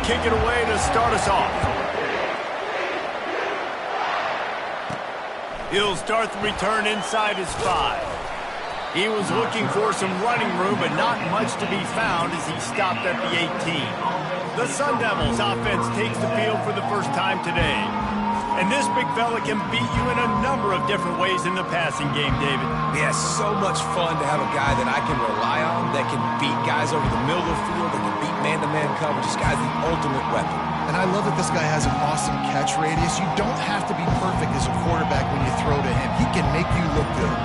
kick it away to start us off. He'll start the return inside his 5. He was looking for some running room, but not much to be found as he stopped at the 18. The Sun Devils offense takes the field for the first time today. And this big fella can beat you in a number of different ways in the passing game, David. Yeah, so much fun to have a guy that I can rely on, that can beat guys over the middle of the field, that can beat man-to-man coverage. This guy's the ultimate weapon. And I love that this guy has an awesome catch radius. You don't have to be perfect as a quarterback when you throw to him. He can make you look good.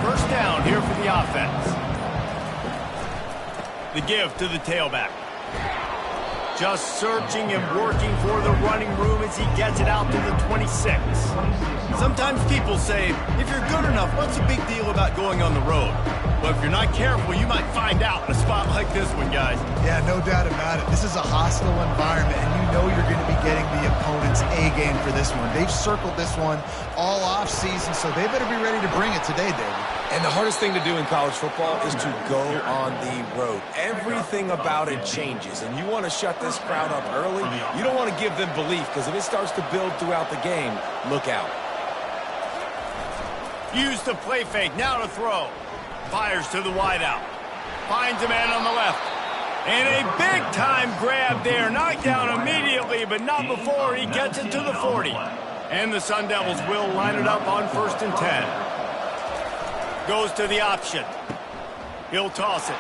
First down here for the offense. The give to the tailback. Just searching and working for the running room as he gets it out to the 26. Sometimes people say, if you're good enough, what's the big deal about going on the road? But if you're not careful, you might find out in a spot like this one, guys. Yeah, no doubt about it. This is a hostile environment, and you know you're going to be getting the opponent's A game for this one. They've circled this one all off season, so they better be ready to bring it today, David. And the hardest thing to do in college football is to go on the road. Everything about it changes, and you want to shut this crowd up early. You don't want to give them belief, because if it starts to build throughout the game, look out. Use the play fake, now to throw. Fires to the wideout. Finds a man on the left. And a big-time grab there. Knocked down immediately, but not before he gets it to the 40. And the Sun Devils will line it up on 1st and 10. Goes to the option. He'll toss it.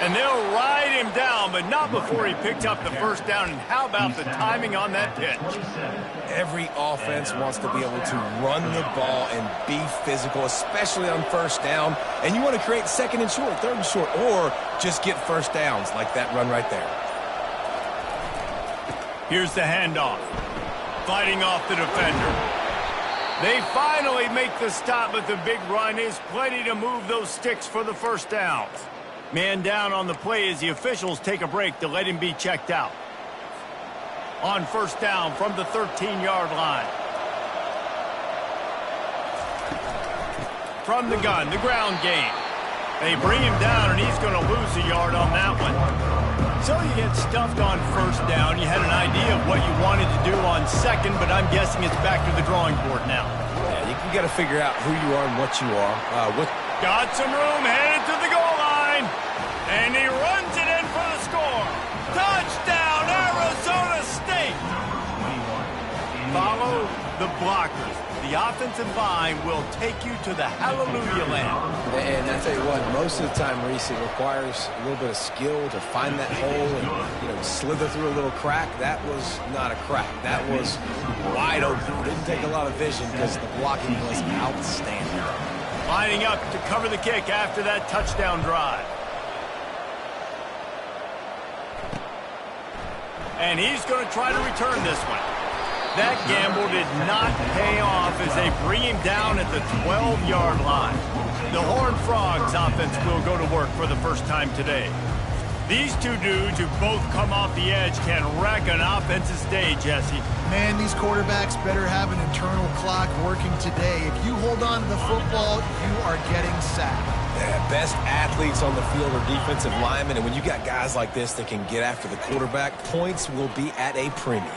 And they'll ride him down, but not before he picked up the first down. And how about the timing on that pitch? Every offense wants to be able to run the ball and be physical, especially on first down. And you want to create 2nd and short, 3rd and short, or just get first downs like that run right there. Here's the handoff. Fighting off the defender. They finally make the stop, but the big run is plenty to move those sticks for the first downs. Man down on the play as the officials take a break to let him be checked out. On 1st down from the 13-yard line. From the gun, the ground game. They bring him down, and he's going to lose a yard on that one. So you get stuffed on 1st down. You had an idea of what you wanted to do on 2nd, but I'm guessing it's back to the drawing board now. Yeah, you got to figure out who you are and what you are. Got some room, headed to the goal line. And he runs it in for the score. Touchdown, Arizona State. Follow the blockers. The offensive line will take you to the hallelujah land. And I tell you what, most of the time, Reese, it requires a little bit of skill to find that hole and, slither through a little crack. That was not a crack. That was wide open. It didn't take a lot of vision because the blocking was outstanding. Lining up to cover the kick after that touchdown drive. And he's going to try to return this one. That gamble did not pay off as they bring him down at the 12-yard line. The Horned Frogs offense will go to work for the first time today. These two dudes who both come off the edge can wreck an offense's day, Jesse. Man, these quarterbacks better have an internal clock working today. If you hold on to the football, you are getting sacked. Yeah, best athletes on the field are defensive linemen, and when you got guys like this that can get after the quarterback, points will be at a premium.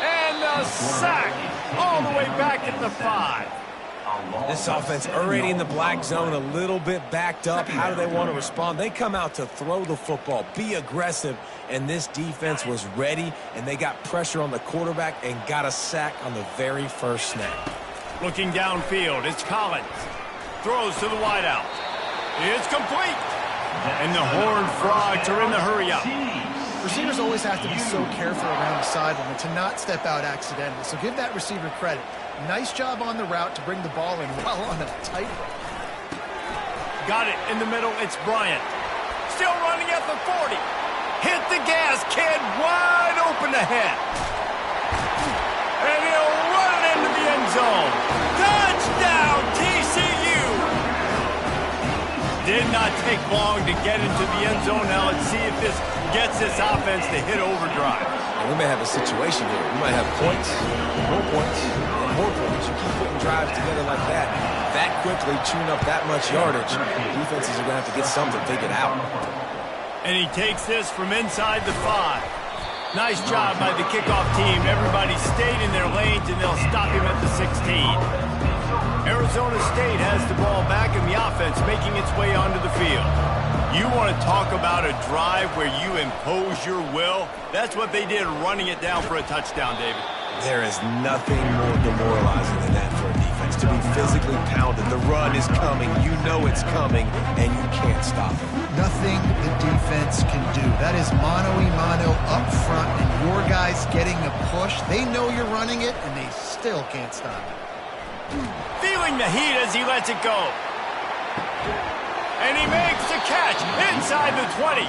And the sack all the way back at the 5. This offense already in the black zone, a little bit backed up. How do they want to respond? They come out to throw the football, be aggressive, and this defense was ready, and they got pressure on the quarterback and got a sack on the very first snap. Looking downfield, it's Collins. Throws to the wideout. It's complete. And the Horned Frogs are in the hurry-up. Receivers always have to be so careful around the sideline to not step out accidentally, so give that receiver credit. Nice job on the route to bring the ball in well on a tightrope. Got it in the middle. It's Bryant. Still running at the 40. Hit the gas, kid. Wide open ahead. And he'll run it into the end zone. Touchdown, TCU. Did not take long to get into the end zone. Now let's see if this gets this offense to hit overdrive. And we may have a situation here. We might have points, more points, and more points. You keep putting drives together like that quickly, chewing up that much yardage, defenses are going to have to get something figured out. And he takes this from inside the 5. Nice job by the kickoff team. Everybody stayed in their lanes, and they'll stop him at the 16. Arizona State has the ball back in the offense, making its way onto the field. You want to talk about a drive where you impose your will? That's what they did, running it down for a touchdown, David. There is nothing more demoralizing than that for a defense. To be physically pounded, the run is coming, you know it's coming, and you can't stop it. Nothing the defense can do. That is mano-a-mano up front, and your guys getting a push. They know you're running it, and they still can't stop it. Feeling the heat as he lets it go. And he makes the catch inside the 20.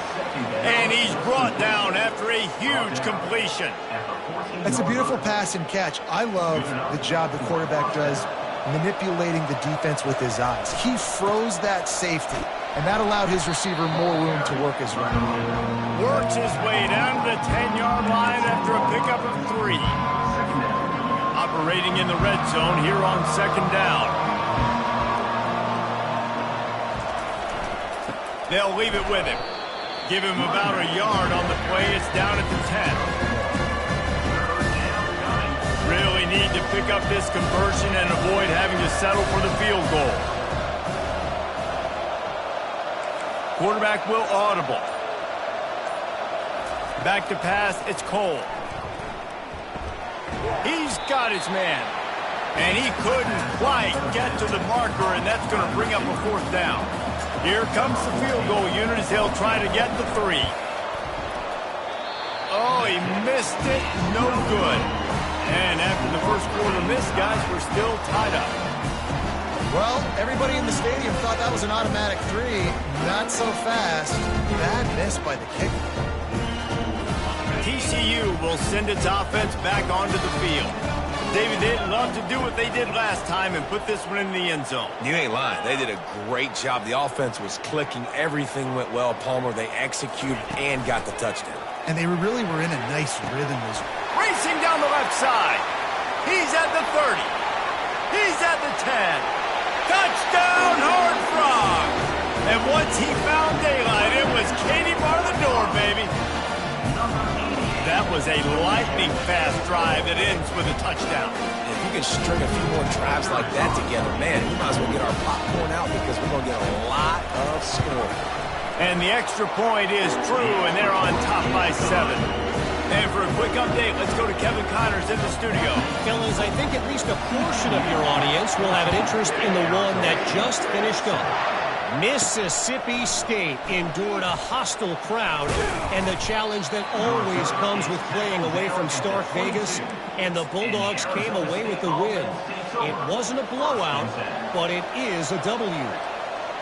And he's brought down after a huge completion. That's a beautiful pass and catch. I love the job the quarterback does manipulating the defense with his eyes. He froze that safety, and that allowed his receiver more room to work his run. Works his way down to the 10-yard line after a pickup of 3. Operating in the red zone here on 2nd down. They'll leave it with him. Give him about a yard on the play. It's down at the 10. Really need to pick up this conversion and avoid having to settle for the field goal. Quarterback will audible. Back to pass, it's Cole. He's got his man. And he couldn't quite get to the marker, and that's going to bring up a 4th down. Here comes the field goal unit as he'll try to get the 3. Oh, he missed it. No good. And after the first quarter miss, guys, we're still tied up. Well, everybody in the stadium thought that was an automatic 3. Not so fast. Bad miss by the kicker. TCU will send its offense back onto the field. David, they'd love to do what they did last time and put this one in the end zone. You ain't lying. They did a great job. The offense was clicking. Everything went well. Palmer, they executed and got the touchdown. And they really were in a nice rhythm as well. Racing down the left side. He's at the 30. He's at the 10. Touchdown, Horned Frog. And once he found daylight, it was Katie bar the door, baby. That was a lightning-fast drive that ends with a touchdown. If you can string a few more drives like that together, man, we might as well get our popcorn out because we're going to get a lot of scoring. And the extra point is true, and they're on top by 7. And for a quick update, let's go to Kevin Connors in the studio. Fellas, I think at least a portion of your audience will have an interest in the one that just finished up. Mississippi State endured a hostile crowd and the challenge that always comes with playing away from Stark Vegas, and the Bulldogs came away with the win. It wasn't a blowout, but it is a W.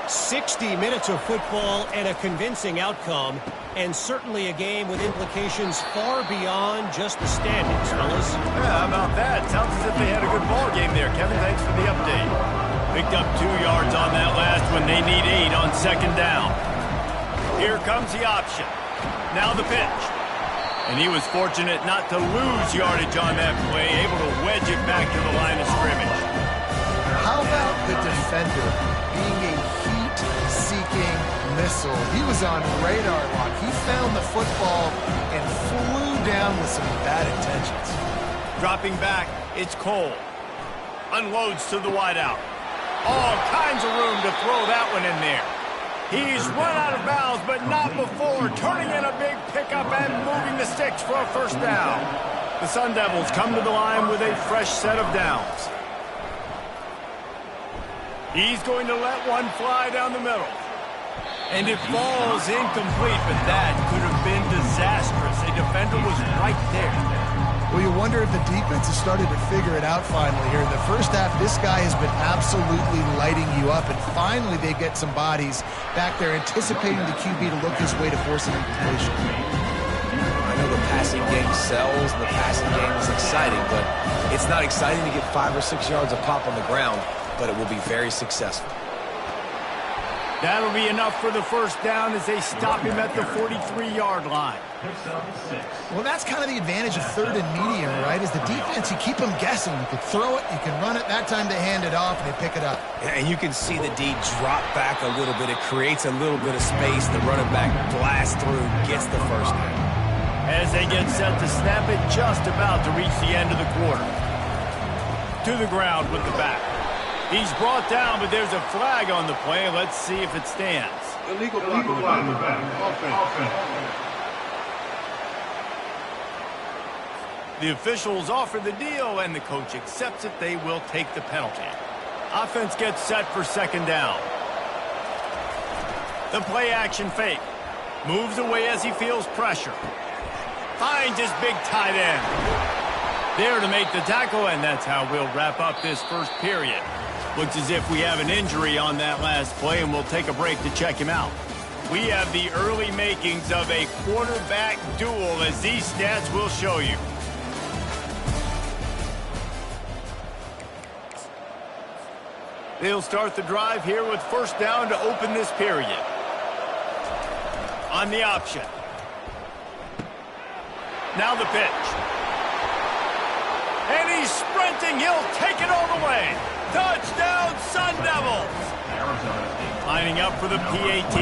60 minutes of football and a convincing outcome, and certainly a game with implications far beyond just the standings, fellas. Yeah, how about that? Sounds as if they had a good ball game there. Kevin, thanks for the update. Picked up 2 yards on that last one. They need 8 on 2nd down. Here comes the option. Now the pitch. And he was fortunate not to lose yardage on that play, able to wedge it back to the line of scrimmage. How about the defender being a heat-seeking missile? He was on radar lock. He found the football and flew down with some bad intentions. Dropping back, it's Cole. Unloads to the wideout. All kinds of room to throw that one in there. He's run out of bounds, but not before turning in a big pickup and moving the sticks for a 1st down. The Sun Devils come to the line with a fresh set of downs. He's going to let one fly down the middle. And it falls incomplete, but that could have been disastrous. A defender was right there. Well, you wonder if the defense has started to figure it out finally here. In the first half, this guy has been absolutely lighting you up, and finally they get some bodies back there anticipating the QB to look his way to force an incompletion. I know the passing game sells, and the passing game is exciting, but it's not exciting to get 5 or 6 yards of pop on the ground, but it will be very successful. That'll be enough for the first down as they stop him at the 43-yard line. Well, that's kind of the advantage of third and medium, right? Is the defense, you keep them guessing. You can throw it, you can run it. That time they hand it off and they pick it up. Yeah, and you can see the D drop back a little bit. It creates a little bit of space. The running back blasts through, gets the first down. As they get set to snap it, just about to reach the end of the quarter. To the ground with the back. He's brought down, but there's a flag on the play. Let's see if it stands. Illegal flag on the back. Offense. The officials offer the deal, and the coach accepts it. They will take the penalty. Offense gets set for second down. The play action fake. Moves away as he feels pressure. Finds his big tight end. There to make the tackle, and that's how we'll wrap up this first period. Looks as if we have an injury on that last play, and we'll take a break to check him out. We have the early makings of a quarterback duel, as these stats will show you. They'll start the drive here with first down to open this period. On the option. Now the pitch. And he's sprinting. He'll take it all the way. Touchdown, Sun Devils. Lining up for the PAT.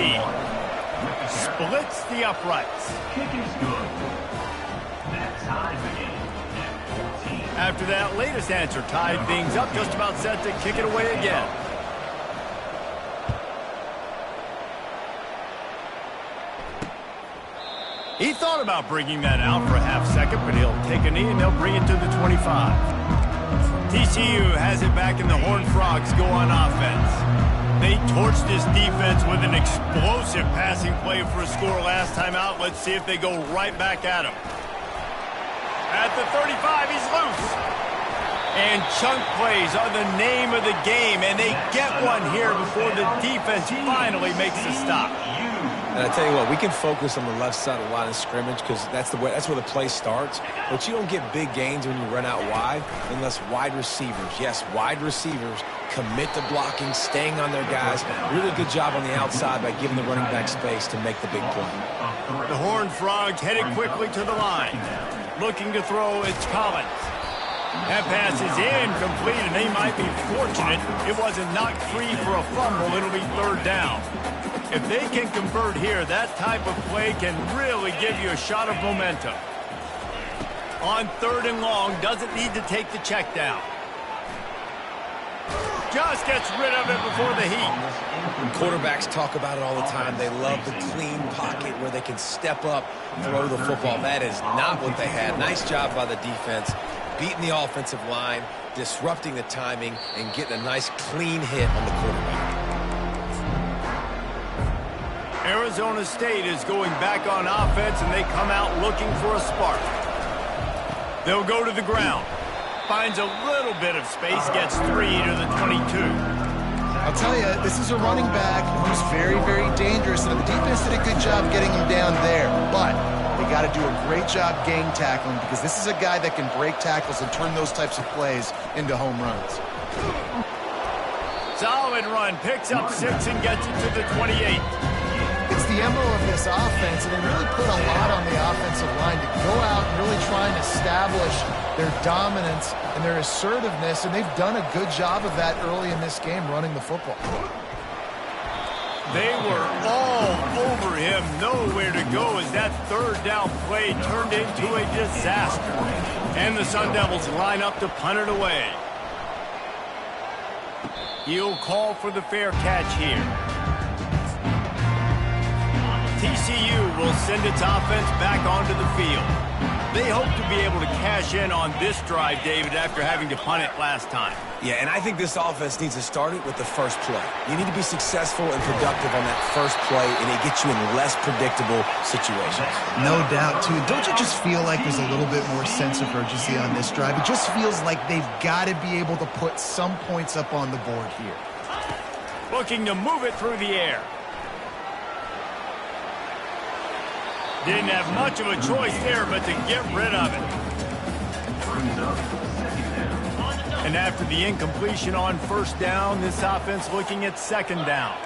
Splits the uprights. After that latest answer, tied things up, just about set to kick it away again. He thought about bringing that out for a half second, but he'll take a knee and they'll bring it to the 25. TCU has it back and the Horned Frogs go on offense. They torched this defense with an explosive passing play for a score last time out. Let's see if they go right back at him. At the 35, he's loose. And chunk plays are the name of the game, and they get one here before the defense finally makes the stop. And I tell you what, we can focus on the left side of the line of scrimmage because that's where the play starts. But you don't get big gains when you run out wide unless wide receivers, yes, wide receivers, commit to blocking, staying on their guys. Really good job on the outside by giving the running back space to make the big play. The Horned Frogs headed quickly to the line. Looking to throw, it's Collins. That pass is incomplete, and they might be fortunate it wasn't knocked free for a fumble. It'll be third down. If they can convert here, that type of play can really give you a shot of momentum. On third and long, doesn't need to take the check down. Just gets rid of it before the heat. Quarterbacks talk about it all the time. They love the clean pocket where they can step up, throw the football. That is not what they had. Nice job by the defense, beating the offensive line, disrupting the timing, and getting a nice clean hit on the quarterback. Arizona State is going back on offense, and they come out looking for a spark. They'll go to the ground. Finds a little bit of space, gets 3 to the 22. I'll tell you, this is a running back who's very, very dangerous, and the defense did a good job getting him down there. But they got to do a great job gang tackling because this is a guy that can break tackles and turn those types of plays into home runs. Solid run, picks up 6 and gets it to the 28. It's the MO of this offense, and they really put a lot on the offensive line to go out and really try and establish their dominance and their assertiveness, and they've done a good job of that early in this game running the football. They were all over him, nowhere to go as that third down play turned into a disaster. And the Sun Devils line up to punt it away. He'll call for the fair catch here. TCU will send its offense back onto the field. They hope to be able to cash in on this drive, David, after having to punt it last time. Yeah, and I think this offense needs to start it with the first play. You need to be successful and productive on that first play, and it gets you in less predictable situations. No doubt, too. Don't you just feel like there's a little bit more sense of urgency on this drive? It just feels like they've got to be able to put some points up on the board here. Looking to move it through the air. Didn't have much of a choice there but to get rid of it. And after the incompletion on first down, this offense looking at second down.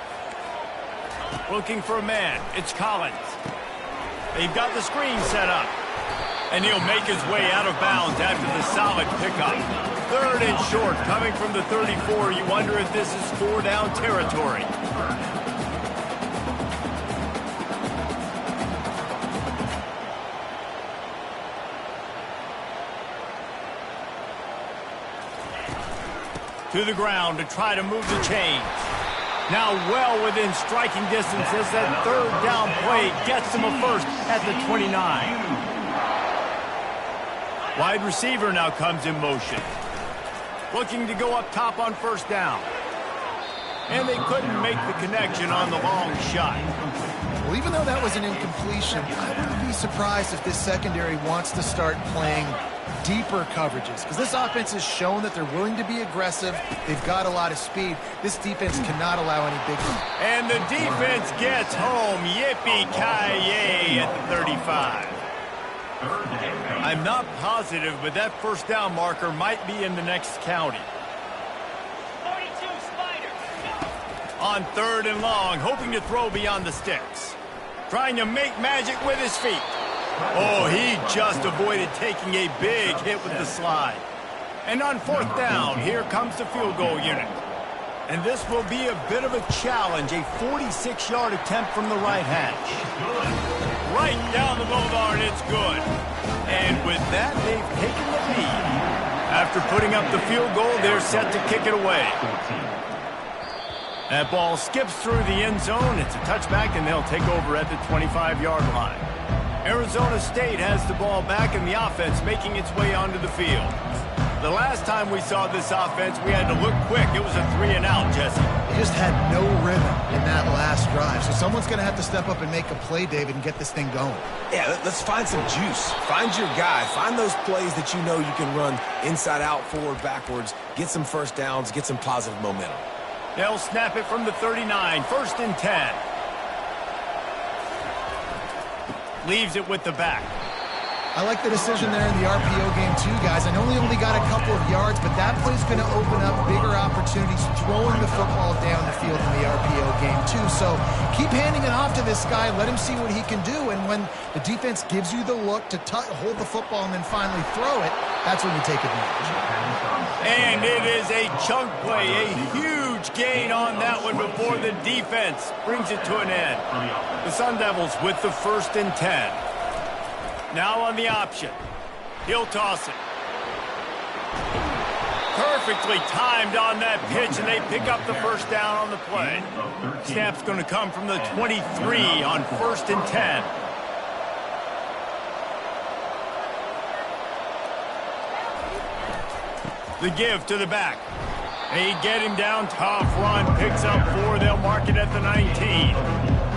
Looking for a man. It's Collins. They've got the screen set up. And he'll make his way out of bounds after the solid pickup. 3rd and short, coming from the 34. You wonder if this is 4-down territory. To the ground to try to move the chains. Now well within striking distance as that 3rd down play gets him a first at the 29. Wide receiver now comes in motion. Looking to go up top on 1st down. And they couldn't make the connection on the long shot. Well, even though that was an incompletion, I wouldn't be surprised if this secondary wants to start playing deeper coverages, because this offense has shown that they're willing to be aggressive. They've got a lot of speed. This defense cannot allow any big... And the defense gets home. Yippee-ki-yay at the 35. I'm not positive, but that 1st down marker might be in the next county. 42 Spider. On 3rd and long, hoping to throw beyond the sticks. Trying to make magic with his feet. Oh, he just avoided taking a big hit with the slide. And on 4th down, here comes the field goal unit. And this will be a bit of a challenge, a 46-yard attempt from the right hash. Right down the boulevard, it's good. And with that, they've taken the lead. After putting up the field goal, they're set to kick it away. That ball skips through the end zone. It's a touchback, and they'll take over at the 25-yard line. Arizona State has the ball back, and the offense making its way onto the field. The last time we saw this offense, we had to look quick. It was a 3-and-out, Jesse. They just had no rhythm in that last drive. So someone's going to have to step up and make a play, David, and get this thing going. Yeah, let's find some juice. Find your guy. Find those plays that you know you can run inside out, forward, backwards. Get some 1st downs. Get some positive momentum. They'll snap it from the 39. 1st and 10. Leaves it with the back. I like the decision there in the RPO game too, guys. I know he only got a couple of yards, but that play's going to open up bigger opportunities throwing the football down the field in the RPO game too. So keep handing it off to this guy. Let him see what he can do. And when the defense gives you the look to hold the football and then finally throw it, that's when you take advantage. And it is a chunk play, a huge gain on that one before the defense brings it to an end. The Sun Devils with the 1st and 10. Now on the option. He'll toss it. Perfectly timed on that pitch, and they pick up the 1st down on the play. Snap's going to come from the 23 on 1st and 10. The give to the back. They get him down, tough run, picks up 4. They'll mark it at the 19.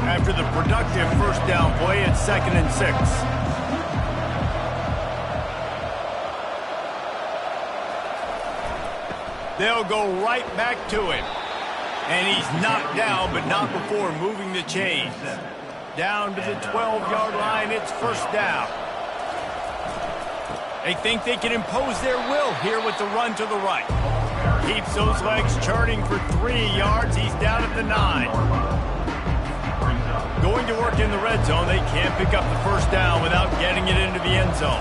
After the productive 1st down play, it's 2nd and 6. They'll go right back to him. And he's knocked down, but not before moving the chains. Down to the 12-yard line, it's 1st down. They think they can impose their will here with the run to the right. Keeps those legs churning for 3 yards. He's down at the 9. Going to work in the red zone. They can't pick up the 1st down without getting it into the end zone.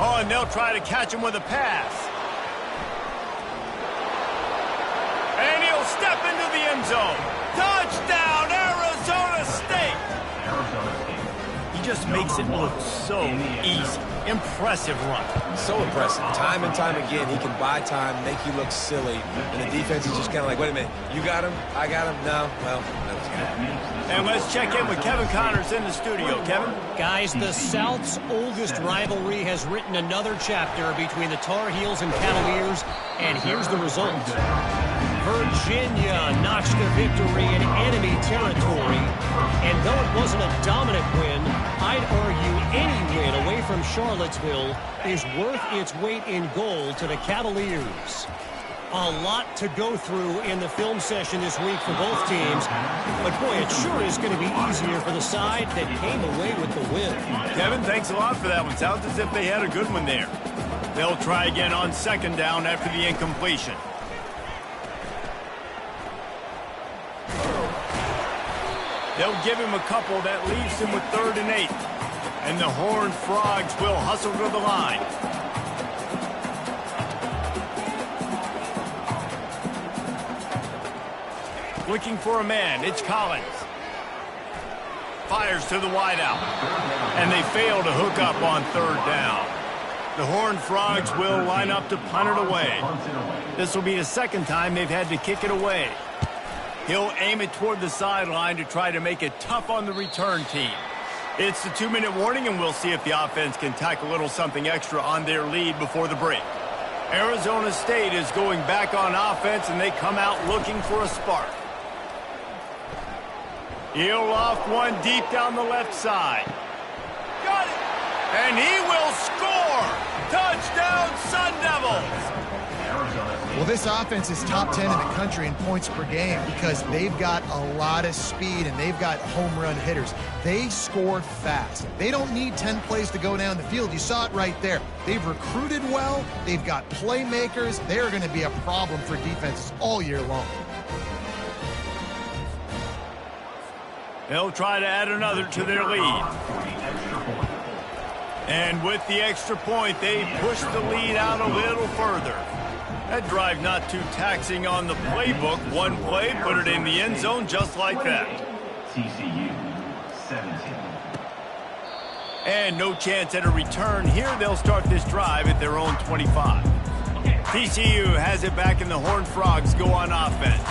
Oh, and they'll try to catch him with a pass. And he'll step into the end zone. Touchdown, Arizona State! He just makes it look so easy. Impressive run. So impressive. Time and time again, he can buy time, make you look silly. And the defense is just kind of like, wait a minute, you got him? I got him? No? Well, that was good. And let's check in with Kevin Connors in the studio. Kevin? Guys, the South's oldest rivalry has written another chapter between the Tar Heels and Cavaliers, and here's the result. Virginia notched a victory in enemy territory, and though it wasn't a dominant win, I'd argue any win away from Charlottesville is worth its weight in gold to the Cavaliers. A lot to go through in the film session this week for both teams, but boy, it sure is going to be easier for the side that came away with the win. Kevin, thanks a lot for that one. Sounds as if they had a good one there. They'll try again on 2nd down after the incompletion. They'll give him a couple. That leaves him with 3rd and 8. And the Horned Frogs will hustle to the line. Looking for a man. It's Collins. Fires to the wideout. And they fail to hook up on 3rd down. The Horned Frogs will line up to punt it away. This will be the 2nd time they've had to kick it away. He'll aim it toward the sideline to try to make it tough on the return team. It's the 2-minute warning, and we'll see if the offense can tack a little something extra on their lead before the break. Arizona State is going back on offense, and they come out looking for a spark. He'll loft one deep down the left side. Got it! And he will score! Touchdown, Sun Devils! Well, this offense is top 10 in the country in points per game because they've got a lot of speed and they've got home run hitters. They score fast. They don't need 10 plays to go down the field. You saw it right there. They've recruited well. They've got playmakers. They're going to be a problem for defenses all year long. They'll try to add another to their lead. And with the extra point, they push the lead out a little further. That drive not too taxing on the playbook. One play, put it in the end zone just like that. TCU 17. And no chance at a return here. They'll start this drive at their own 25. TCU has it back, and the Horned Frogs go on offense.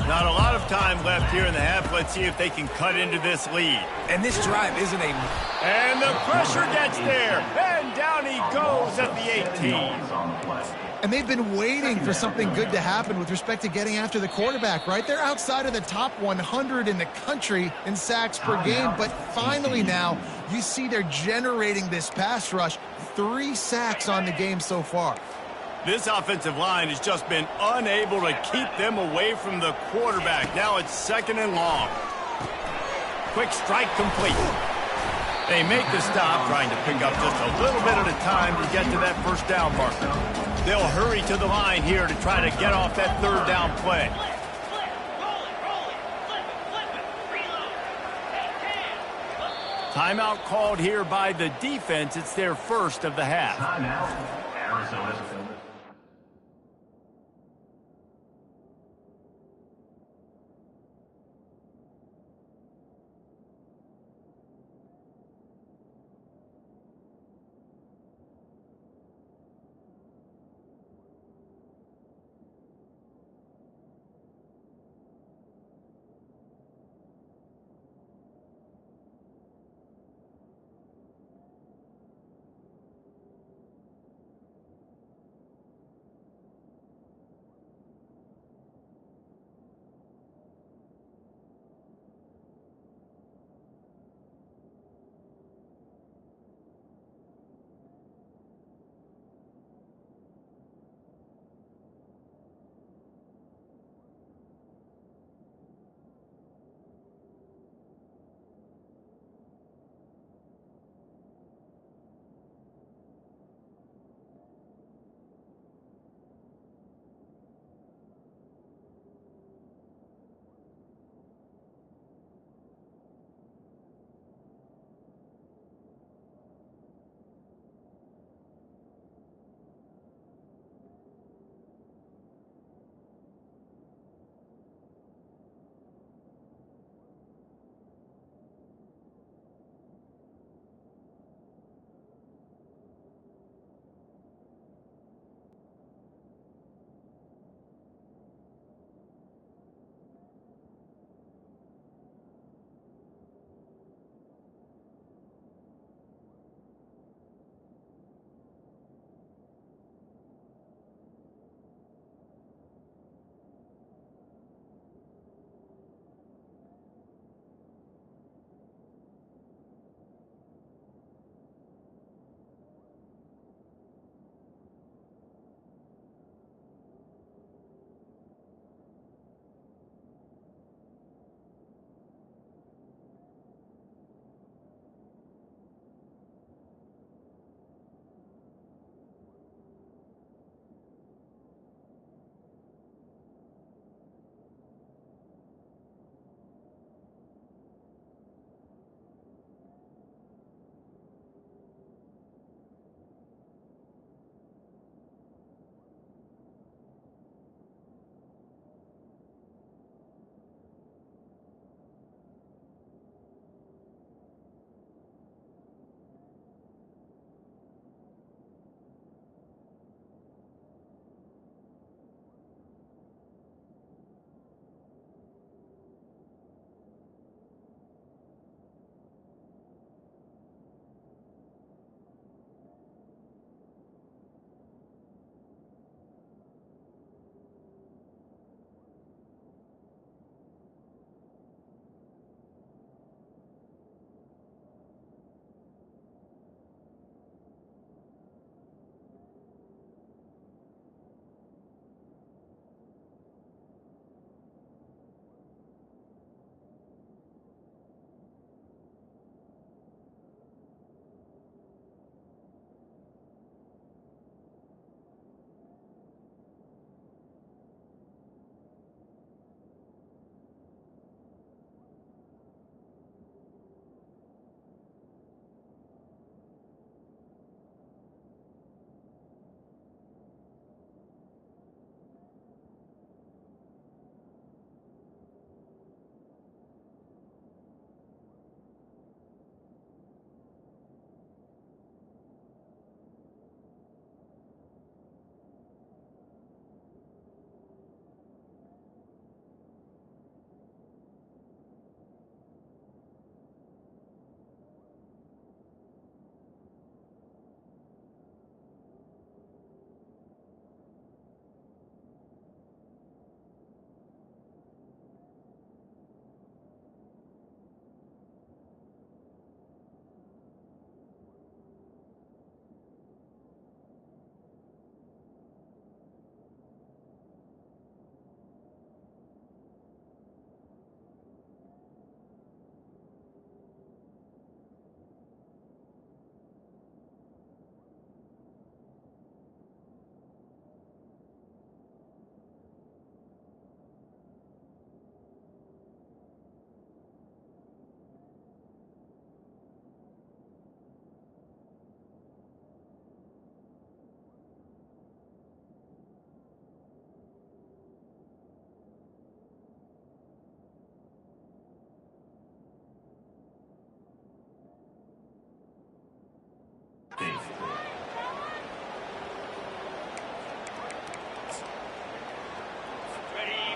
Not a lot of time left here in the half. Let's see if they can cut into this lead. And this drive isn't a... And the pressure gets there. And down he goes at the 18. And they've been waiting for something good to happen with respect to getting after the quarterback, right? They're outside of the top 100 in the country in sacks per game, but finally now you see they're generating this pass rush. 3 sacks on the game so far. This offensive line has just been unable to keep them away from the quarterback. Now it's 2nd and long. Quick strike complete. They make the stop, trying to pick up just a little bit at a time to get to that 1st down marker. They'll hurry to the line here to try to get off that 3rd down play. Timeout called here by the defense. It's their 1st of the half. Timeout, Arizona State.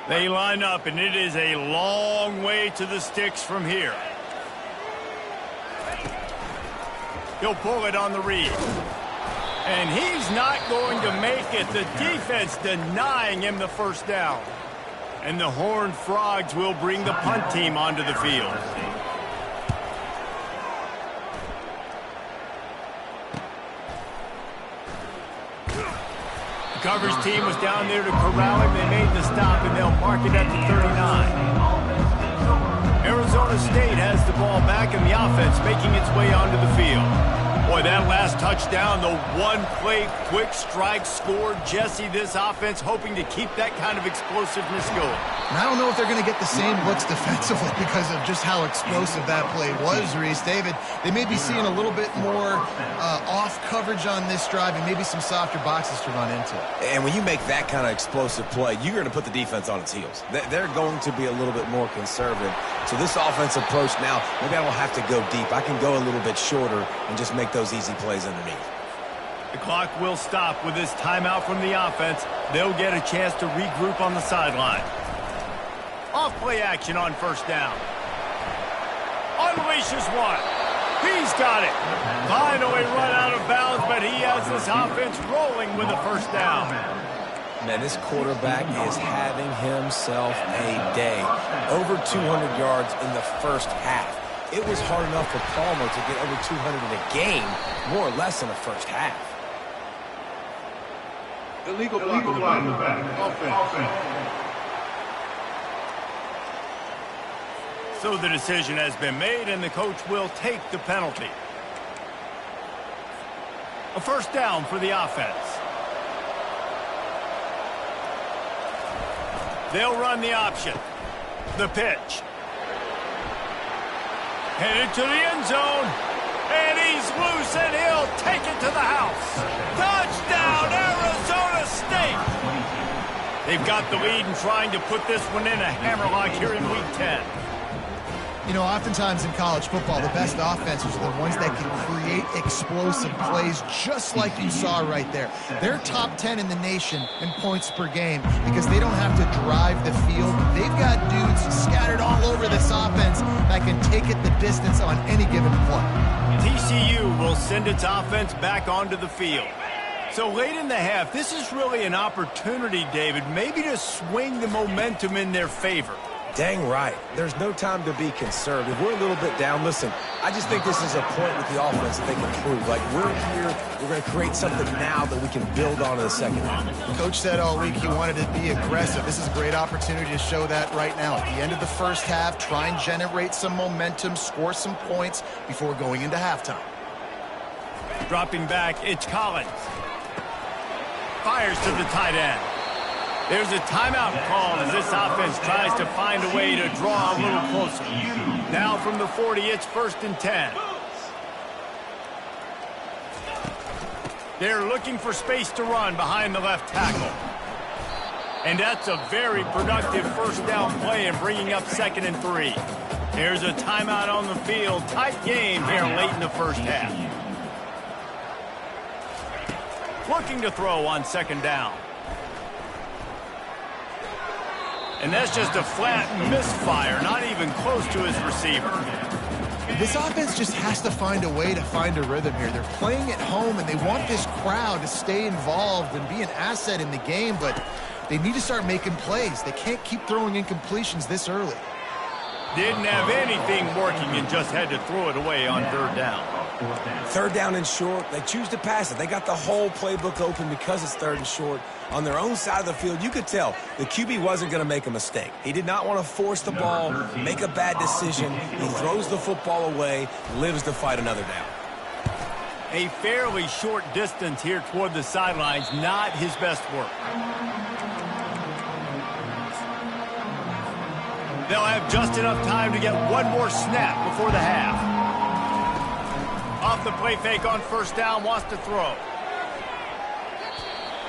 They line up, and it is a long way to the sticks from here. He'll pull it on the read. And he's not going to make it. The defense denying him the first down. And the Horned Frogs will bring the punt team onto the field. The coverage team was down there to corral him. They made the stop, and they'll mark it at the 39. Arizona State has the ball back in the offense, making its way onto the field. Boy, that last touchdown, the one-play quick strike scored. Jesse, this offense hoping to keep that kind of explosiveness going. And I don't know if they're going to get the same looks defensively because of just how explosive that play was, Reese. David, they may be seeing a little bit more off coverage on this drive and maybe some softer boxes to run into. And when you make that kind of explosive play, you're going to put the defense on its heels. They're going to be a little bit more conservative. So this offense approach now, maybe I don't have to go deep. I can go a little bit shorter and just make those easy plays underneath. The clock will stop with this timeout from the offense. They'll get a chance to regroup on the sideline. Off-play action on first down. Unleashes one. He's got it. Finally run out of bounds, but he has this offense rolling with a first down. Man, this quarterback is having himself a day. Over 200 yards in the first half. It was hard enough for Palmer to get over 200 in a game, more or less in the first half. Illegal block in the back. Offense. So the decision has been made, and the coach will take the penalty. A first down for the offense. They'll run the option. The pitch. Headed to the end zone. And he's loose, and he'll take it to the house. Touchdown, Arizona State! They've got the lead and trying to put this one in a hammerlock here in Week 10. You know, oftentimes in college football, the best offenses are the ones that can create explosive plays just like you saw right there. They're top 10 in the nation in points per game because they don't have to drive the field. They've got dudes scattered all over this offense that can take it the distance on any given play. TCU will send its offense back onto the field. So late in the half, this is really an opportunity, David, maybe to swing the momentum in their favor. Dang right. There's no time to be conservative. We're a little bit down. Listen, I just think this is a point with the offense that they can prove. Like, we're here, we're going to create something now that we can build on in the second half. Coach said all week he wanted to be aggressive. This is a great opportunity to show that right now. At the end of the first half, try and generate some momentum, score some points before going into halftime. Dropping back, it's Collins. Fires to the tight end. There's a timeout called as this offense tries to find a way to draw a little closer. Now from the 40, it's 1st and 10. They're looking for space to run behind the left tackle. And that's a very productive first down play and bringing up 2nd and 3. There's a timeout on the field. Tight game here late in the first half. Looking to throw on 2nd down. And that's just a flat misfire, not even close to his receiver. This offense just has to find a way to find a rhythm here. They're playing at home, and they want this crowd to stay involved and be an asset in the game, but they need to start making plays. They can't keep throwing incompletions this early. Didn't have anything working and just had to throw it away on 3rd down. 3rd down and short, they choose to pass it. They got the whole playbook open because it's 3rd and short. On their own side of the field, you could tell the QB wasn't going to make a mistake. He did not want to force the ball, make a bad decision. He throws the football away, lives to fight another down. A fairly short distance here toward the sidelines, not his best work. They'll have just enough time to get one more snap before the half. Off the play fake on 1st down, wants to throw.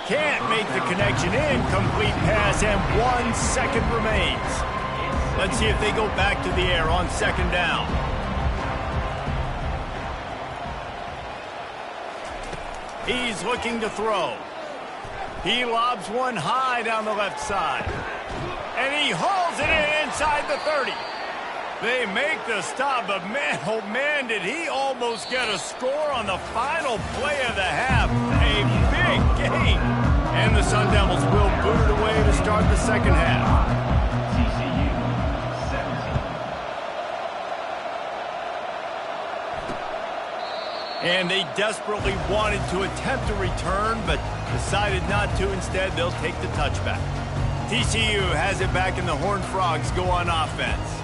Can't make the connection. Incomplete pass, and 1 second remains. Let's see if they go back to the air on 2nd down. He's looking to throw. He lobs one high down the left side. And he hauls it in inside the 30. They make the stop, but man, oh man, did he almost get a score on the final play of the half. A big game. And the Sun Devils will boot it away to start the second half. TCU 17. And they desperately wanted to attempt a return, but decided not to. Instead, they'll take the touchback. TCU has it back, and the Horned Frogs go on offense.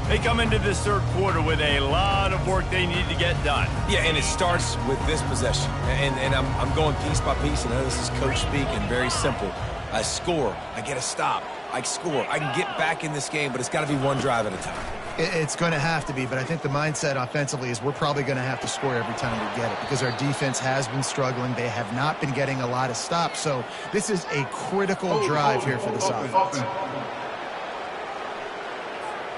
They come into this third quarter with a lot of work they need to get done. Yeah, and it starts with this possession. And I'm going piece by piece. I know this is coach speak and very simple. I score. I get a stop. I score. I can get back in this game, but it's got to be one drive at a time. It's going to have to be, but I think the mindset offensively is we're probably going to have to score every time we get it because our defense has been struggling. They have not been getting a lot of stops. So this is a critical drive here for this offense.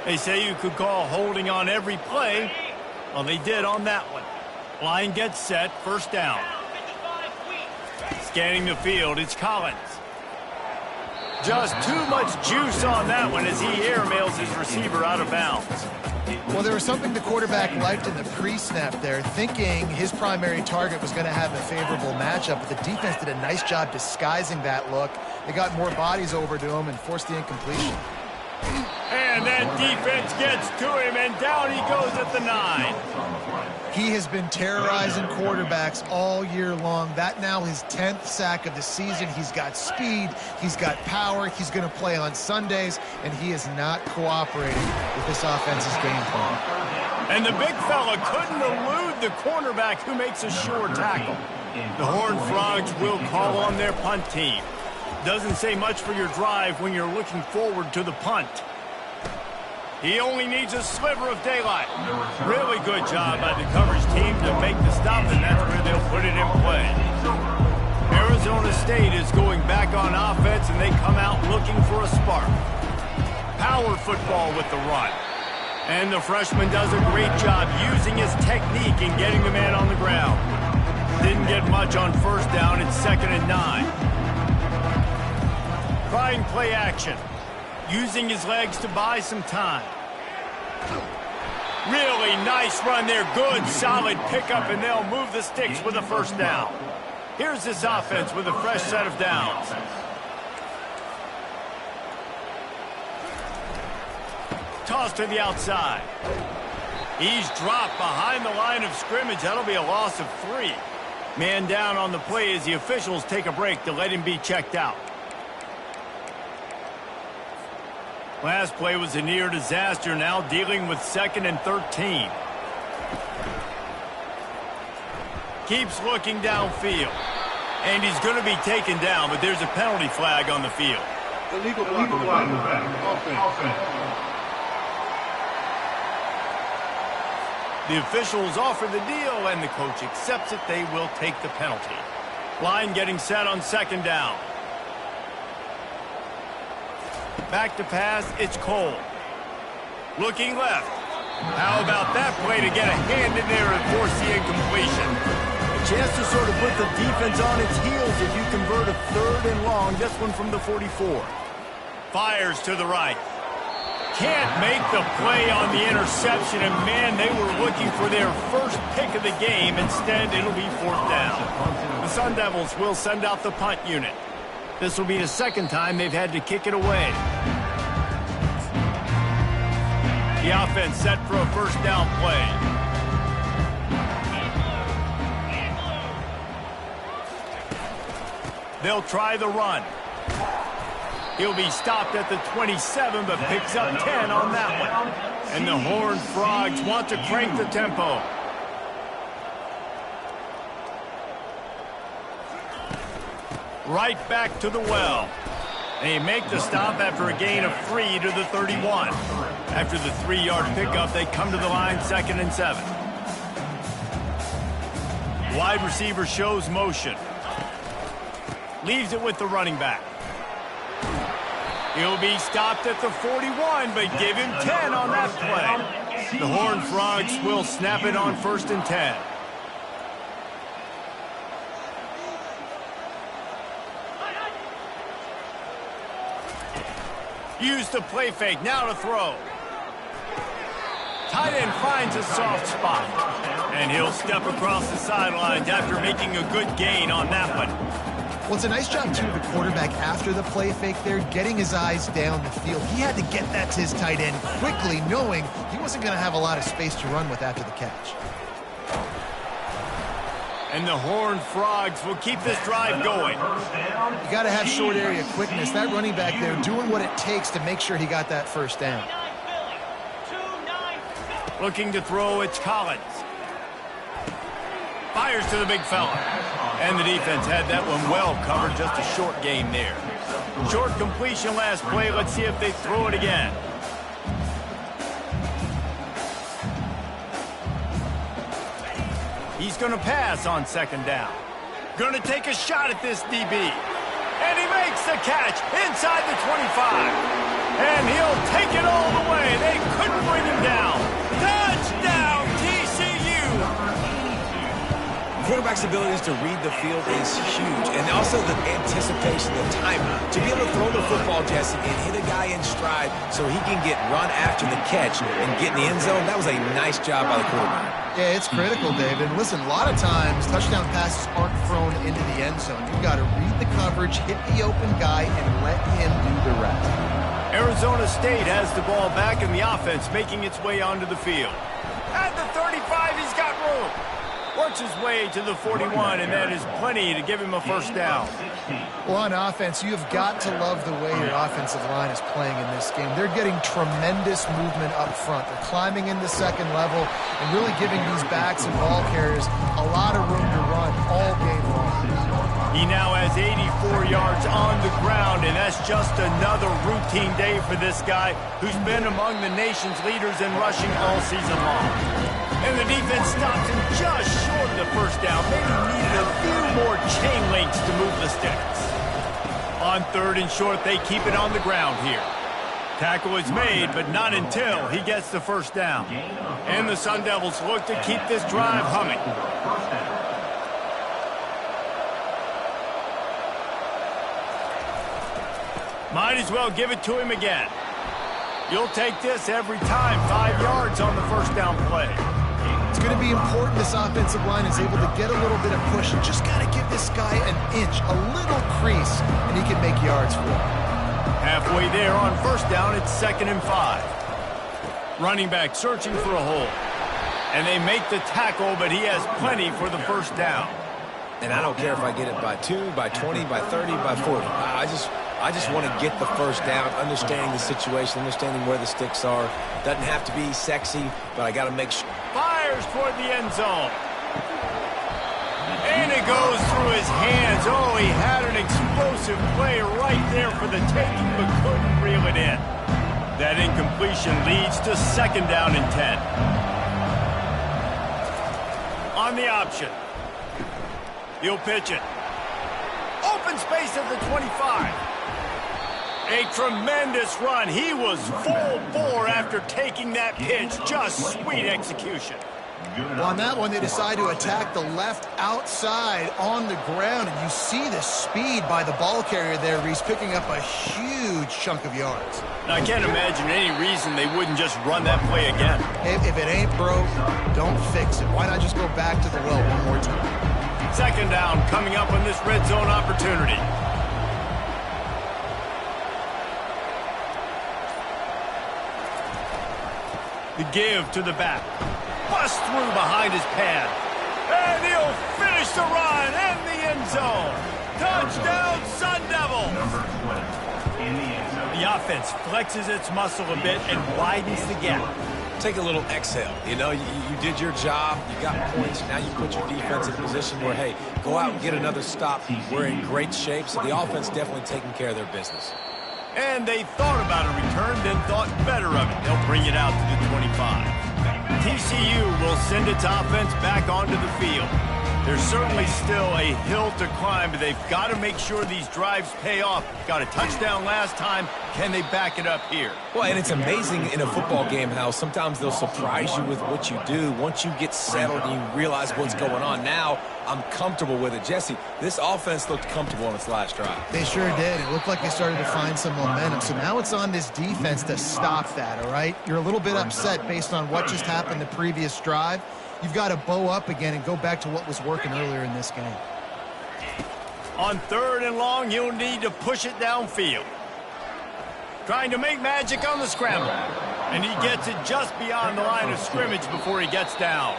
They say you could call holding on every play. Well, they did on that one. Line gets set, first down. Scanning the field, it's Collins. Just too much juice on that one as he airmails his receiver out of bounds. Well, there was something the quarterback liked in the pre-snap there, thinking his primary target was going to have a favorable matchup, but the defense did a nice job disguising that look. They got more bodies over to him and forced the incompletion. And that defense gets to him, and down he goes at the 9. He has been terrorizing quarterbacks all year long. That now his 10th sack of the season. He's got speed. He's got power. He's going to play on Sundays, and he is not cooperating with this offense's game plan. And the big fella couldn't elude the cornerback who makes a sure tackle. The Horned Frogs will call on their punt team. Doesn't say much for your drive when you're looking forward to the punt. He only needs a sliver of daylight. Really good job by the coverage team to make the stop, and that's where they'll put it in play. Arizona State is going back on offense, and they come out looking for a spark. Power football with the run. And the freshman does a great job using his technique and getting the man on the ground. Didn't get much on first down. It's 2nd and 9. Trying play action. Using his legs to buy some time. Really nice run there. Good, solid pickup, and they'll move the sticks with a first down. Here's this offense with a fresh set of downs. Toss to the outside. He's dropped behind the line of scrimmage. That'll be a loss of 3. Man down on the play as the officials take a break to let him be checked out. Last play was a near disaster, now dealing with 2nd and 13. Keeps looking downfield. And he's going to be taken down, but there's a penalty flag on the field. Illegal block in the back. Offense. The officials offer the deal, and the coach accepts it. They will take the penalty. Line getting set on 2nd down. Back to pass, it's Cole. Looking left. How about that play to get a hand in there and force the incompletion? A chance to sort of put the defense on its heels if you convert a 3rd and long. This one from the 44. Fires to the right. Can't make the play on the interception, and man, they were looking for their first pick of the game. Instead, it'll be 4th down. The Sun Devils will send out the punt unit. This will be the 2nd time they've had to kick it away. The offense set for a first down play. They'll try the run. He'll be stopped at the 27, but picks up 10 on that one. And the Horned Frogs want to crank the tempo. Right back to the well. They make the stop after a gain of 3 to the 31. After the 3-yard pickup, they come to the line 2nd and 7. Wide receiver shows motion. Leaves it with the running back. He'll be stopped at the 41, but give him 10 on that play. The Horned Frogs will snap it on 1st and 10. Use the play fake, now to throw. Tight end finds a soft spot. And he'll step across the sidelines after making a good gain on that one. Well, it's a nice job, too, of the quarterback after the play fake there, getting his eyes down the field. He had to get that to his tight end quickly, knowing he wasn't going to have a lot of space to run with after the catch. And the Horned Frogs will keep this drive going. You got to have short area quickness. That running back there doing what it takes to make sure he got that first down. Looking to throw, it's Collins. Fires to the big fella. And the defense had that one well covered, just a short game there. Short completion last play. Let's see if they throw it again. He's going to pass on second down. Going to take a shot at this DB. And he makes the catch inside the 25. And he'll take it all the way. They couldn't bring him down. Touchdown, TCU! Quarterback's abilities to read the field is huge, and also the anticipation, the timing. To be able to throw the football, Jesse, and hit a guy in stride so he can get run after the catch and get in the end zone, that was a nice job by the quarterback. Yeah, it's critical, David. Listen, a lot of times touchdown passes aren't thrown into the end zone. You've got to read the coverage, hit the open guy, and let him do the rest. Arizona State has the ball back in the offense, making its way onto the field. At the 35, he's got room. Works his way to the 41, and that is plenty to give him a first down. Well, on offense, you've got to love the way your offensive line is playing in this game. They're getting tremendous movement up front. They're climbing into second level and really giving these backs and ball carriers a lot of room to run all game long. He now has 84 yards on the ground, and that's just another routine day for this guy who's been among the nation's leaders in rushing all season long. And the defense stops him just short of the first down. Maybe needed a few more chain links to move the sticks. On third and short, they keep it on the ground here. Tackle is made, but not until he gets the first down. And the Sun Devils look to keep this drive humming. Might as well give it to him again. You'll take this every time. 5 yards on the first down play. It's going to be important this offensive line is able to get a little bit of push and just got to give this guy an inch, a little crease, and he can make yards for him. Halfway there on first down, it's 2nd and 5. Running back searching for a hole. And they make the tackle, but he has plenty for the first down. And I don't care if I get it by 2, by 20, by 30, by 40. I just want to get the first down, understanding the situation, understanding where the sticks are. Doesn't have to be sexy, but I got to make sure. Fires toward the end zone. And it goes through his hands. Oh, he had an explosive play right there for the taking, but couldn't reel it in. That incompletion leads to 2nd down and 10. On the option. He'll pitch it. Open space at the 25. A tremendous run. He was full bore after taking that pitch. Just sweet execution. Well, on that one, they decide to attack the left outside on the ground, and you see the speed by the ball carrier there, Reese, picking up a huge chunk of yards. Now, I can't imagine any reason they wouldn't just run that play again. If it ain't broke, don't fix it. Why not just go back to the well one more time? 2nd down coming up on this red zone opportunity. The give to the back. Bust through behind his pad. And he'll finish the run in the end zone. Touchdown, Sun Devils. The offense flexes its muscle a bit and widens the gap. Take a little exhale. You know, you did your job. You got points. Now you put your defense in a position where, hey, go out and get another stop. We're in great shape, so the offense definitely taking care of their business. And they thought about a return, then thought better of it. They'll bring it out to the 25. TCU will send its offense back onto the field. There's certainly still a hill to climb, but they've got to make sure these drives pay off. Got a touchdown last time. Can they back it up here? Well, and it's amazing in a football game how sometimes they'll surprise you with what you do. Once you get settled and you realize what's going on, now I'm comfortable with it. Jesse, this offense looked comfortable on its last drive. They sure did. It looked like they started to find some momentum. So now it's on this defense to stop that, all right? You're a little bit upset based on what just happened the previous drive. You've got to bow up again and go back to what was working earlier in this game. On 3rd and long, he'll need to push it downfield. Trying to make magic on the scramble. And he gets it just beyond the line of scrimmage before he gets down.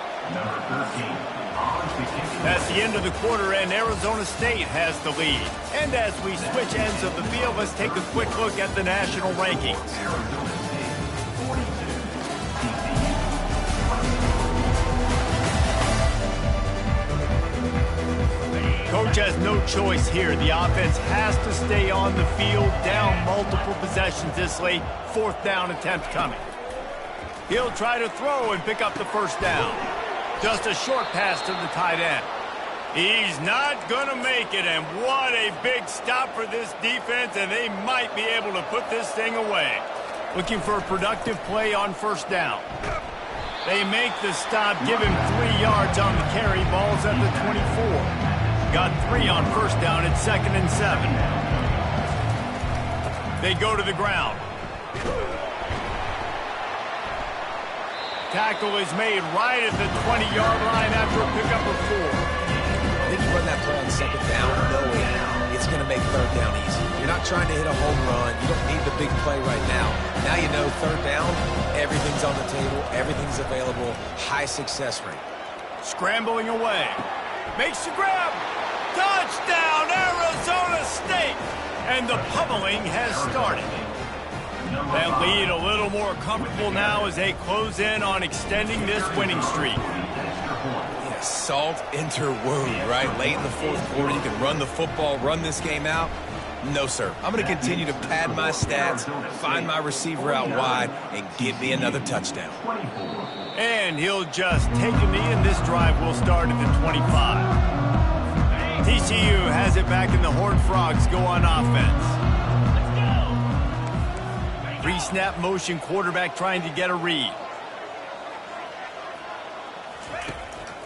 That's the end of the quarter, and Arizona State has the lead. And as we switch ends of the field, let's take a quick look at the national rankings. Coach has no choice here. The offense has to stay on the field, down multiple possessions this late. 4th down attempt coming. He'll try to throw and pick up the first down. Just a short pass to the tight end. He's not going to make it, and what a big stop for this defense, and they might be able to put this thing away. Looking for a productive play on 1st down. They make the stop, give him 3 yards on the carry. Ball's at the 24. Got 3 on 1st down at 2nd and 7. They go to the ground. Tackle is made right at the 20-yard line after a pickup of 4. I think you run that play on 2nd down knowing it's going to make 3rd down easy. You're not trying to hit a home run. You don't need the big play right now. Now you know 3rd down, everything's on the table, everything's available, high success rate. Scrambling away. Makes the grab. Touchdown, Arizona State! And the pummeling has started. That lead a little more comfortable now as they close in on extending this winning streak. Yeah, salt enter wound, right? Late in the 4th quarter, you can run the football, run this game out. No, sir. I'm going to continue to pad my stats, find my receiver out wide, and give me another touchdown. And he'll just take a knee, and this drive will start at the 25. TCU has it back, and the Horned Frogs go on offense. Pre-snap motion, quarterback trying to get a read.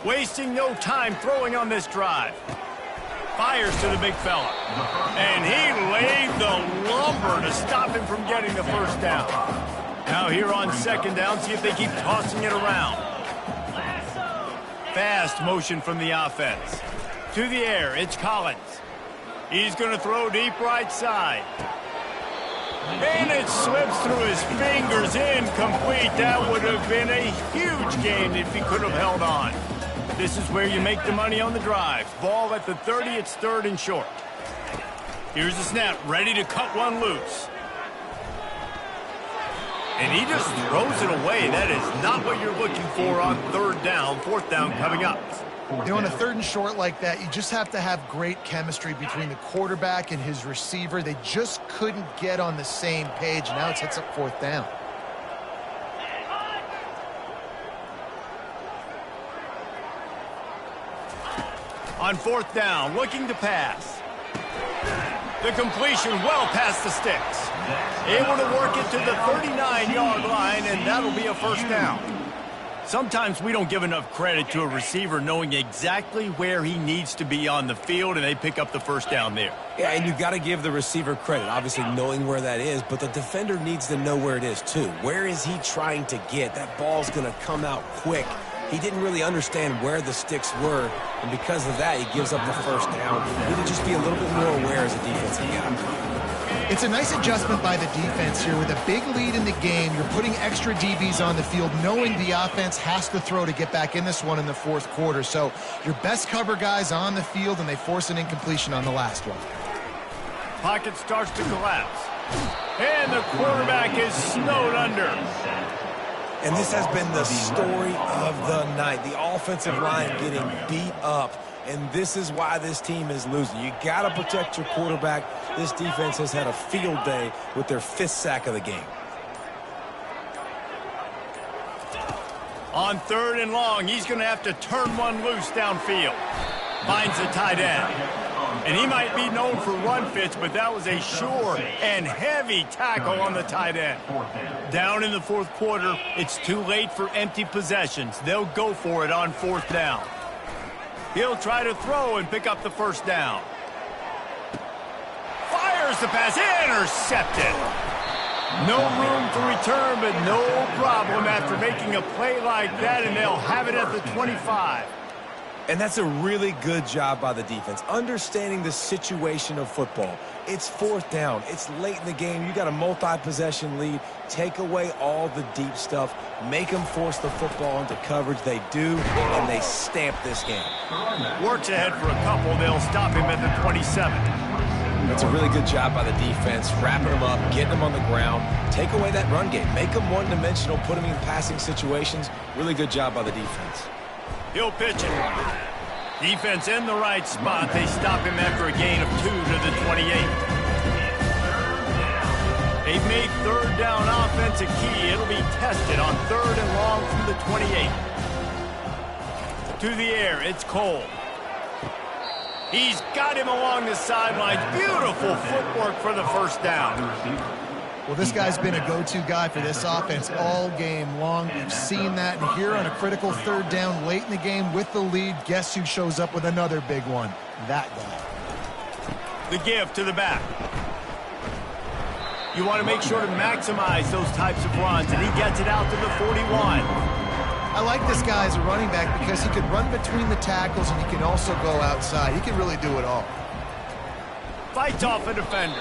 Wasting no time throwing on this drive. Fires to the big fella. And he laid the lumber to stop him from getting the 1st down. Now here on 2nd down, see if they keep tossing it around. Fast motion from the offense. To the air, it's Collins. He's going to throw deep right side. And it slips through his fingers, incomplete. That would have been a huge gain if he could have held on. This is where you make the money on the drive. Ball at the 30, it's 3rd and short. Here's the snap, ready to cut one loose. And he just throws it away. That is not what you're looking for on 3rd down. 4th down coming up. You know, on a 3rd and short like that, you just have to have great chemistry between the quarterback and his receiver. They just couldn't get on the same page. Now it hits up 4th down. On 4th down, looking to pass. The completion well past the sticks. Able to work it to the 39-yard line, and that'll be a 1st down. Sometimes we don't give enough credit to a receiver knowing exactly where he needs to be on the field, and they pick up the 1st down there. Yeah, and you've got to give the receiver credit, obviously knowing where that is, but the defender needs to know where it is too. Where is he trying to get? That ball's going to come out quick. He didn't really understand where the sticks were, and because of that, he gives up the 1st down. He need to just be a little bit more aware as a defensive guy. It's a nice adjustment by the defense here. With a big lead in the game, you're putting extra DBs on the field, knowing the offense has to throw to get back in this one in the 4th quarter. So your best cover guys on the field, and they force an incompletion on the last one. Pocket starts to collapse. And the quarterback is snowed under. And this has been the story of the night. The offensive line getting beat up. And this is why this team is losing. You got to protect your quarterback. This defense has had a field day with their 5th sack of the game. On 3rd and long, he's going to have to turn one loose downfield. Finds the tight end. And he might be known for run fits, but that was a sure and heavy tackle on the tight end. Down in the fourth quarter, it's too late for empty possessions. They'll go for it on fourth down. He'll try to throw and pick up the first down. Fires the pass, intercepted. No room to return, but no problem after making a play like that, and they'll have it at the 25. And that's a really good job by the defense, understanding the situation of football. It's fourth down. It's late in the game. You got a multi-possession lead. Take away all the deep stuff. Make them force the football into coverage. They do, and they stamp this game. Works ahead for a couple. They'll stop him at the 27. That's a really good job by the defense, wrapping them up, getting them on the ground. Take away that run game. Make them one-dimensional, put them in passing situations. Really good job by the defense. He'll pitch it. Defense in the right spot. They stop him after a gain of 2 to the 28. They've made third down offense a key. It'll be tested on third and long from the 28. To the air, it's Cole. He's got him along the sidelines. Beautiful footwork for the first down. Well, this guy's been a go-to guy for this offense all game long. We've seen that, and here on a critical third down late in the game with the lead, guess who shows up with another big one? That guy. The give to the back. You want to make sure to maximize those types of runs, and he gets it out to the 41. I like this guy as a running back because he can run between the tackles and he can also go outside. He can really do it all. Fights off a defender.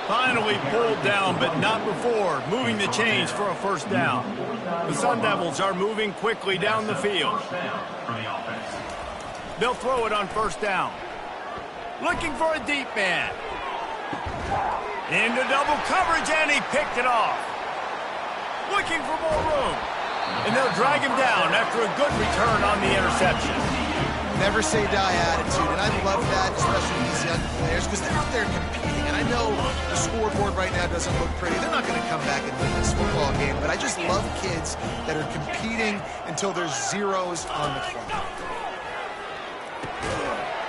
Finally pulled down, but not before moving the chains for a first down. The Sun Devils are moving quickly down the field. They'll throw it on first down. Looking for a deep man. Into double coverage, and he picked it off. Looking for more room. And they'll drag him down after a good return on the interception. Never say die attitude, and I love that, especially these young players, because they're out there competing. And I know the scoreboard right now doesn't look pretty. They're not going to come back and win this football game, but I just love kids that are competing until there's zeros on the clock.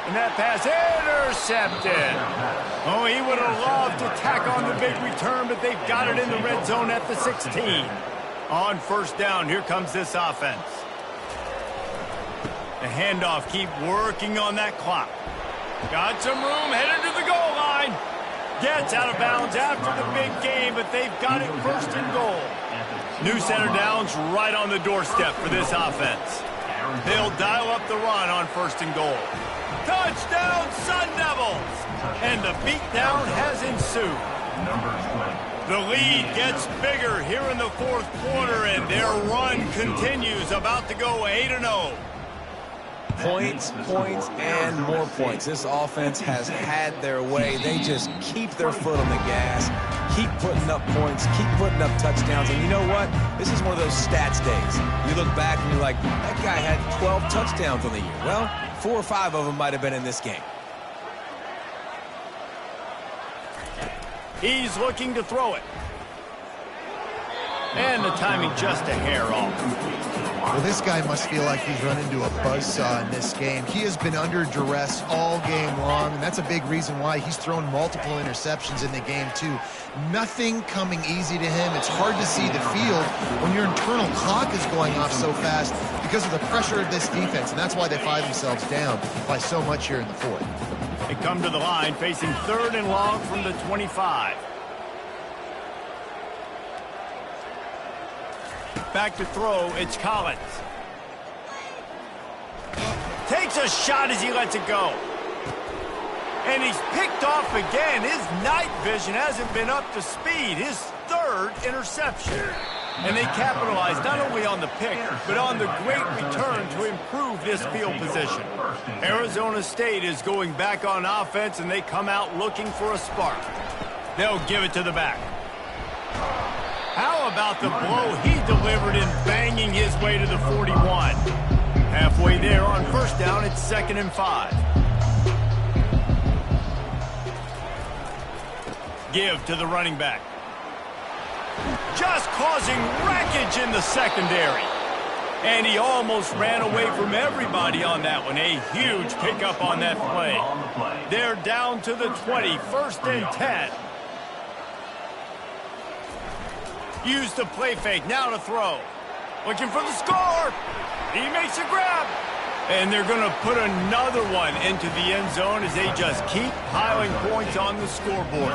And that pass intercepted. Oh, he would have loved to tack on the big return, but they've got it in the red zone at the 16. On first down, here comes this offense. The handoff, keep working on that clock. Got some room, headed to the goal line. Gets out of bounds after the big game, but they've got it first and goal. New center downs right on the doorstep for this offense. They'll dial up the run on first and goal. Touchdown, Sun Devils! And the beatdown has ensued. The lead gets bigger here in the fourth quarter, and their run continues, about to go 8-0. Points, points, and more points. This offense has had their way. They just keep their foot on the gas, keep putting up points, keep putting up touchdowns. And you know what? This is one of those stats days. You look back and you're like, that guy had 12 touchdowns on the year. Well, 4 or 5 of them might have been in this game. He's looking to throw it. And the timing just a hair off. Well, this guy must feel like he's run into a buzzsaw in this game. He has been under duress all game long, and that's a big reason why he's thrown multiple interceptions in the game, too. Nothing coming easy to him. It's hard to see the field when your internal clock is going off so fast because of the pressure of this defense, and that's why they find themselves down by so much here in the fourth. They come to the line facing third and long from the 25. Back to throw, it's Collins. Takes a shot as he lets it go. And he's picked off again. His night vision hasn't been up to speed. His third interception. And they capitalize not only on the pick, but on the great return to improve this field position. Arizona State is going back on offense, and they come out looking for a spark. They'll give it to the back. How about the blow he delivered in banging his way to the 41? Halfway there on first down, it's 2nd and 5. Give to the running back. Just causing wreckage in the secondary. And he almost ran away from everybody on that one. A huge pickup on that play. They're down to the 20, 1st and 10. Use the play fake, now to throw. Looking for the score. He makes a grab. And they're going to put another one into the end zone as they just keep piling points on the scoreboard.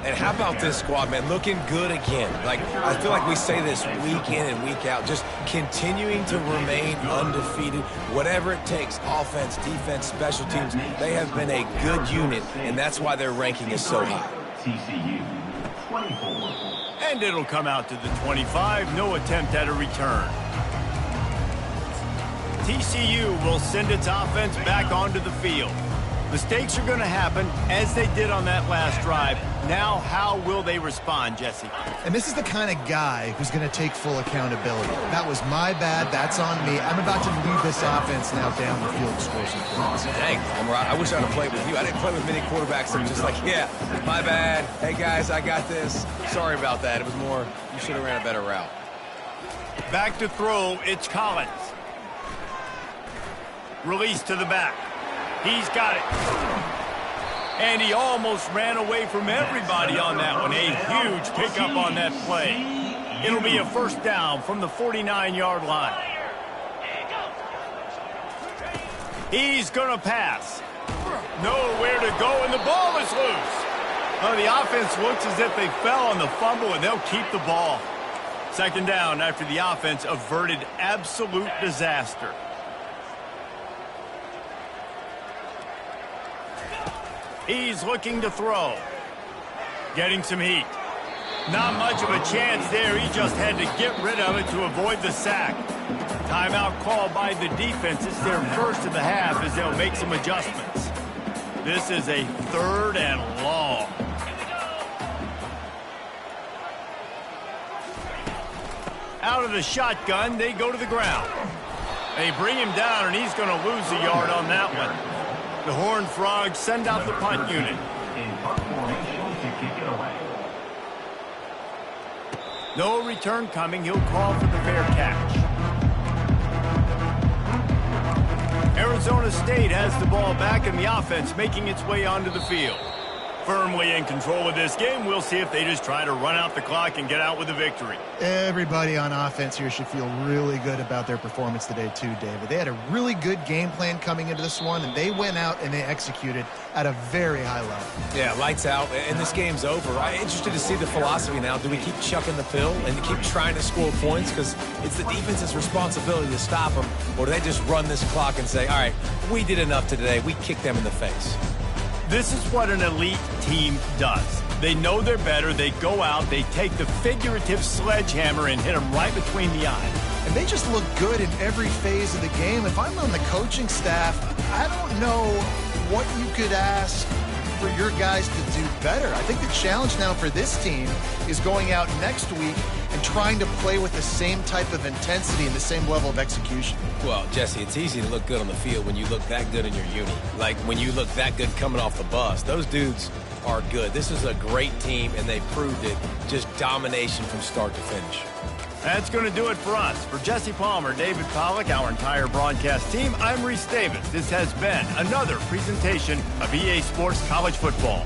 And how about this squad, man? Looking good again. Like, I feel like we say this week in and week out, just continuing to remain undefeated. Whatever it takes, offense, defense, special teams, they have been a good unit, and that's why their ranking is so high. TCU 24. And it'll come out to the 25. No attempt at a return. TCU will send its offense back onto the field. Mistakes are going to happen, as they did on that last drive. Now, how will they respond, Jesse? And this is the kind of guy who's going to take full accountability. That was my bad. That's on me. I'm about to lead this offense now down the field to score some points. Dang, I wish I'd have played with you. I didn't play with many quarterbacks that were just like, yeah, my bad. Hey, guys, I got this. Sorry about that. It was more, you should have ran a better route. Back to throw, it's Collins. Release to the back. He's got it. And he almost ran away from everybody on that one. A huge pickup on that play. It'll be a 1st down from the 49-yard line. He's going to pass. Nowhere to go, and the ball is loose. Well, the offense looks as if they fell on the fumble, and they'll keep the ball. 2nd down after the offense averted absolute disaster. He's looking to throw. Getting some heat. Not much of a chance there. He just had to get rid of it to avoid the sack. Timeout called by the defense. It's their 1st of the half as they'll make some adjustments. This is a 3rd and long. Out of the shotgun, they go to the ground. They bring him down, and he's going to lose a yard on that one. The Horned Frogs send out the punt unit. In punt formation to kick it away. No return coming. He'll call for the fair catch. Arizona State has the ball back, and the offense making its way onto the field. Firmly in control of this game. We'll see if they just try to run out the clock and get out with a victory. Everybody on offense here should feel really good about their performance today too, David. They had a really good game plan coming into this one, and they went out and they executed at a very high level. Yeah, lights out, and this game's over. I'm interested to see the philosophy now. Do we keep chucking the pill and keep trying to score points because it's the defense's responsibility to stop them, or do they just run this clock and say, all right, we did enough today. We kicked them in the face. This is what an elite team does. They know they're better. They go out. They take the figurative sledgehammer and hit them right between the eyes. And they just look good in every phase of the game. If I'm on the coaching staff, I don't know what you could ask for your guys to do better. I think the challenge now for this team is going out next week and trying to play with the same type of intensity and the same level of execution. Well, Jesse, it's easy to look good on the field when you look that good in your uni. Like when you look that good coming off the bus. Those dudes are good. This is a great team, and they proved it. Just domination from start to finish. That's going to do it for us. For Jesse Palmer, David Pollack, our entire broadcast team, I'm Reese Davis. This has been another presentation of EA Sports College Football.